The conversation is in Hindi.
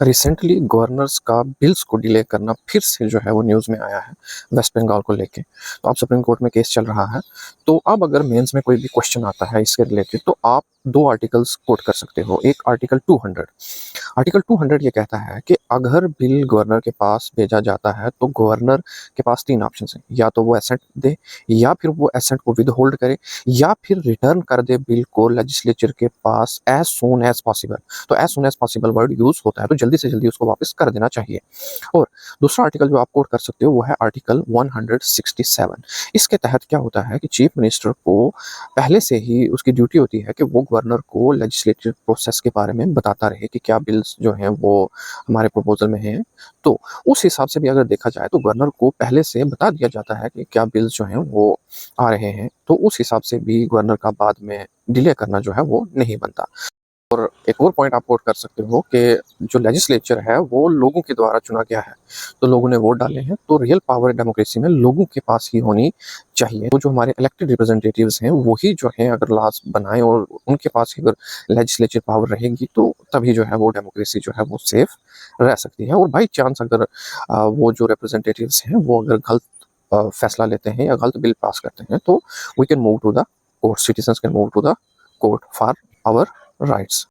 रिसेंटली गवर्नर्स का बिल्स को डिले करना फिर से जो है वो न्यूज़ में आया है वेस्ट बंगाल को लेके। तो अब सुप्रीम कोर्ट में केस चल रहा है। तो अब अगर मेंस में कोई भी क्वेश्चन आता है इसके रिलेटेड तो आप दो आर्टिकल्स कोट कर सकते हो। एक आर्टिकल 200, आर्टिकल 200 ये कहता है कि अगर बिल गवर्नर के पास भेजा जाता है तो गवर्नर के पास तीन ऑप्शन हैं, या तो वो एसेंट दे, या फिर वो एसेंट को विद होल्ड करे, या फिर रिटर्न कर दे बिल को लेजिस्लेचर के पास एज सून एज पॉसिबल। तो as soon as possible word use होता है, तो जल्दी से जल्दी उसको वापस कर देना चाहिए। और दूसरा आर्टिकल जो आप कोट कर सकते हो वो है आर्टिकल 167। इसके तहत क्या होता है कि चीफ मिनिस्टर को पहले से ही उसकी ड्यूटी होती है कि वो गवर्नर को लेजिस्लेटिव प्रोसेस के बारे में बताता रहे कि क्या बिल्स जो हैं वो हमारे प्रपोजल में हैं। तो उस हिसाब से भी अगर देखा जाए तो गवर्नर को पहले से बता दिया जाता है कि क्या बिल्स जो हैं वो आ रहे हैं, तो उस हिसाब से भी गवर्नर का बाद में डिले करना जो है वो नहीं बनता। और एक और पॉइंट आप कोट कर सकते हो कि जो लेजिस्लेचर है वो लोगों के द्वारा चुना गया है, तो लोगों ने वोट डाले हैं, तो रियल पावर डेमोक्रेसी में लोगों के पास ही होनी चाहिए। तो जो हमारे इलेक्टेड रिप्रेजेंटेटिव्स हैं वही जो है अगर लॉज बनाएं और उनके पास ही अगर लेजिस्लेचर पावर रहेगी तो तभी जो है वो डेमोक्रेसी जो है वो सेफ रह सकती है। और बाई चांस अगर वो जो रिप्रेजेंटेटिव्स हैं वो अगर गलत फैसला लेते हैं या गलत बिल पास करते हैं तो we can move to the court, citizens can move to the court for our rights।